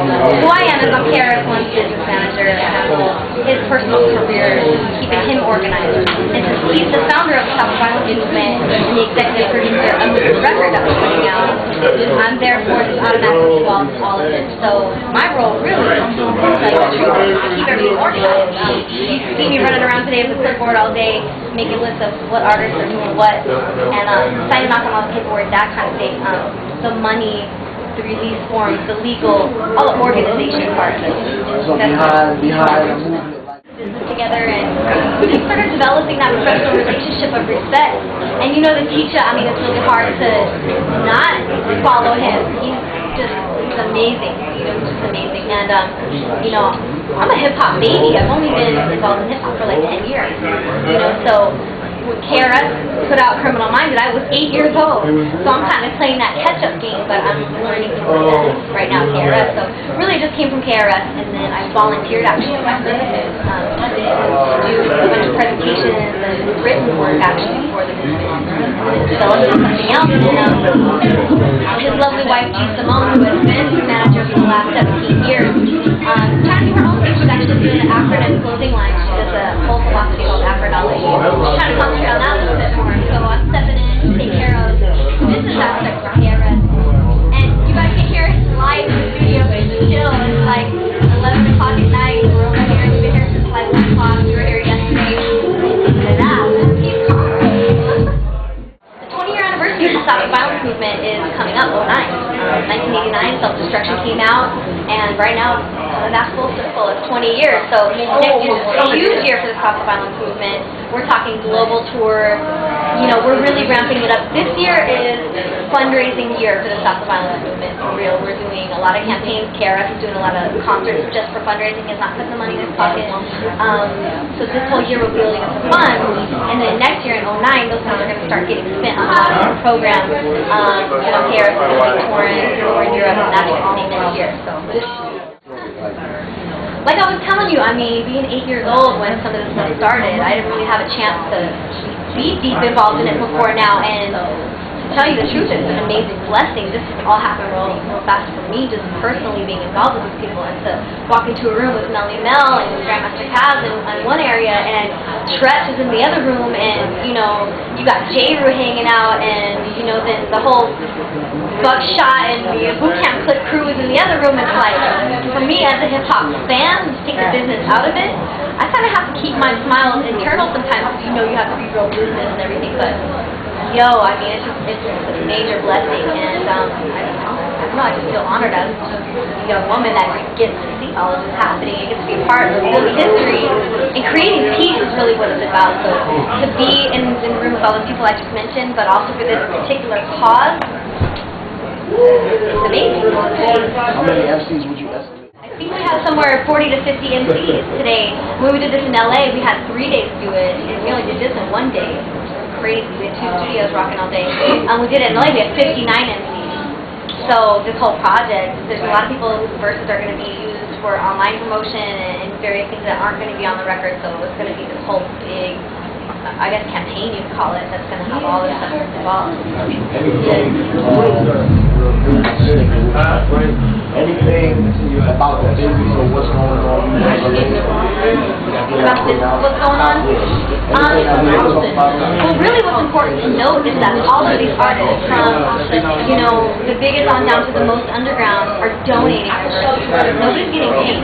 who I am is I'm KRS ONE's business manager, and I handle his personal career, keeping him organized. And since he's the founder of the South Violence Movement and the executive producer of the record that we're putting out, I'm therefore just automatically involved in all of it. So my role really, to tell you the truth, is to keep everything organized. You see me running around today with a clipboard all day, making lists of what artists are doing what, and signing off on all the paperwork, that kind of thing. The money, the release forms, the legal, all the organization part of it. So behind a movement business together, and just sort of developing that professional relationship of respect. And you know, the teacher, I mean, it's really hard to not follow him. He's amazing. You know, he's just amazing. And you know, I'm a hip hop baby. I've only been involved in hip hop for like 10 years. You know, so when KRS put out Criminal Minded, I was 8 years old. So I'm kind of playing that catch-up game, but I'm learning things like that right now at KRS. So really it just came from KRS, and then I volunteered actually for my services to do a bunch of presentations and written work actually for the movement. And developed something else. And his lovely wife, Tee Smif, who has been his manager for the last 17 years, trying to do her own thing. She's actually doing an acronym clothing line. She does a whole philosophy called acronology. She's trying to concentrate on that a little bit more. So I'm stepping in to take care of the business aspect for KRS. And you guys can hear it live in the studio. It's chill. It's like 11 o'clock at night. We're over here. We've been here since like 1 o'clock. We were here yesterday. And that. The 20-year anniversary of the Stop the Violence Movement is coming up, 1989, Self-Destruction came out, and right now that's full circle. It's 20 years, so next year's a huge year for the Stop the Violence Movement. We're talking global tour. You know, we're really ramping it up. This year is fundraising year for the Stop the Violence Movement, for real. We're doing a lot of campaigns. KRS is doing a lot of concerts just for fundraising. He's not putting the money in his pocket. So this whole year we're building up the funds, and then next year in 2009, those funds are going to start getting spent on a lot of different programs. You know, KRS is going to be touring over in Europe, and that's happening next year. So. Like I was telling you, I mean, being 8 years old when some of this stuff started, I didn't really have a chance to be deep involved in it before now, and to tell you the truth, it's an amazing blessing. This has all happened real fast for me, just personally being involved with these people, and to walk into a room with Melly Mel and Grandmaster Kaz in one area, and Tretch is in the other room, and, you know, you got J-Ru hanging out, and, you know, then the whole Buckshot and the Boot Camp Clip crew is in the other room. It's like, for me as a hip-hop fan, to take the business out of it, I kind of have to keep my smile internal sometimes, because you know you have to be real business and everything, but yo, I mean, it's a major blessing, and I don't know, I just feel honored as a young woman that gets to see all of this happening and gets to be a part of really history, and creating peace is really what it's about. So to be in the room with all the people I just mentioned, but also for this particular cause, it's amazing. How many MCs would you estimate? I think we have somewhere 40 to 50 MCs today. When we did this in LA, we had 3 days to do it, and we only did this in 1 day. Crazy. We had 2 studios rocking all day. We did it in LA, we had 59 MCs. So this whole project, there's a lot of people whose verses are going to be used for online promotion and various things that aren't going to be on the record, so it's going to be this whole big, I guess, campaign you'd call it, that's going to have all this stuff involved. Anything about the business or what's going on? About this, what's going on? Well, really what's important to note is that all of these artists, from, you know, the biggest on down to the most underground, are donating for merch. Nobody's getting paid.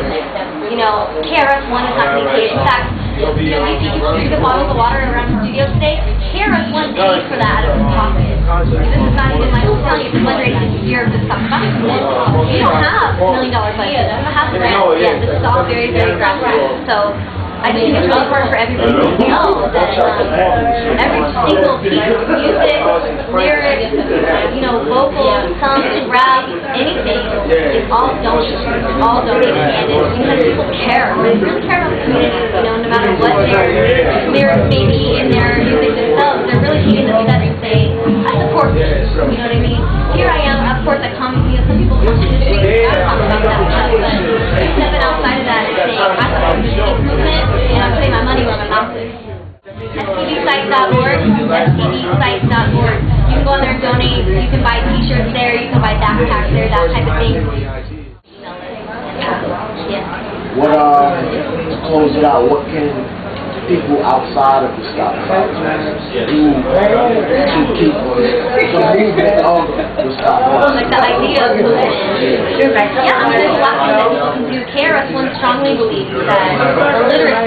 You know, KRS ONE is not getting paid. In fact, you know, you see people drink the bottles of water around the studio today. KRS ONE paid for that out of his pocket. This is not even my own telling you, it's fundraising year of this stuff. You don't have $1 million budget. You don't have the grants yet. This is all very, very grassroots. So I just think it's really important for everybody to know that every single piece of music, lyrics, you know, vocals, songs, rap, anything, is all donated. It's all donated, and it's because people care. They really care about the community. You know, no matter what their lyrics may be in their music themselves, they're really keeping it together and saying, I support this. You know what I mean? Here I am, of course, I come, you know, some people come to the street, I talk about that stuff, but stepping outside of that and saying, I support this movement, and I'm putting my money where my mouth is. STDsites.org, STDsites.org. You can go on there and donate. You can buy t-shirts there. You can buy backpacks there, that type of thing. Yeah. What to close it out, what can people outside of the stop sign do to keep the movement of the stop sign? Like the idea of movement. Yeah, I mean, there's a lot that people can do. KRS ONE strongly believes that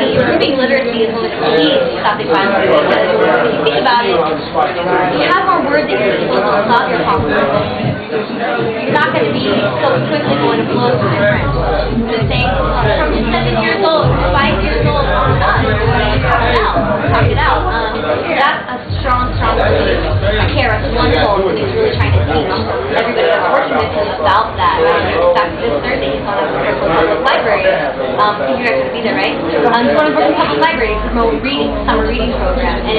improving literacy is one of the keys to stopping violence. Because if you think about it, you have more words that you're able to stop your problem. You're not going to be so quickly going to blows with your friends. The saying from 7 years old, 5 years old on up, talk it out. That's a strong belief. KRS ONE holds, and he's really trying to teach everybody that's working with him about that. In fact, this Thursday he's going to Brooklyn Public Library. You guys are going to be there, right? He's going to Brooklyn Public Library to promote summer reading program, and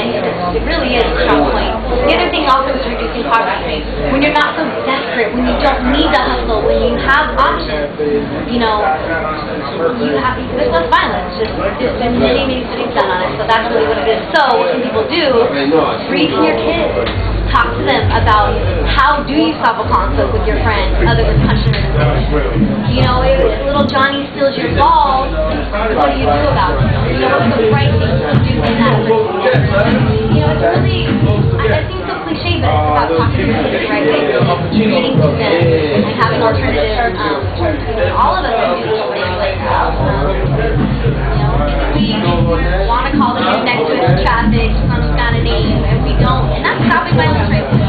it really is a strong point. The other thing also is reducing poverty. When you're not so desperate, when you don't need to hustle, when you have options, you know, there's less violence. There's been many studies done on it, so that's really what it is. So what can people do? Read to your kids. Talk to them about how do you stop a conflict with your friend other than punching them in the face. You know, if little Johnny steals your ball, what do you do about it? You know, what's the right thing to do in that situation? You know, it's really, it seems so cliche, but it's about talking to your kids the right way, reading to them, and having alternatives. All of us can do something like that. You know, we want to call the kid next to us in traffic, someone's got a name, and we don't, and that's stopping violence right there.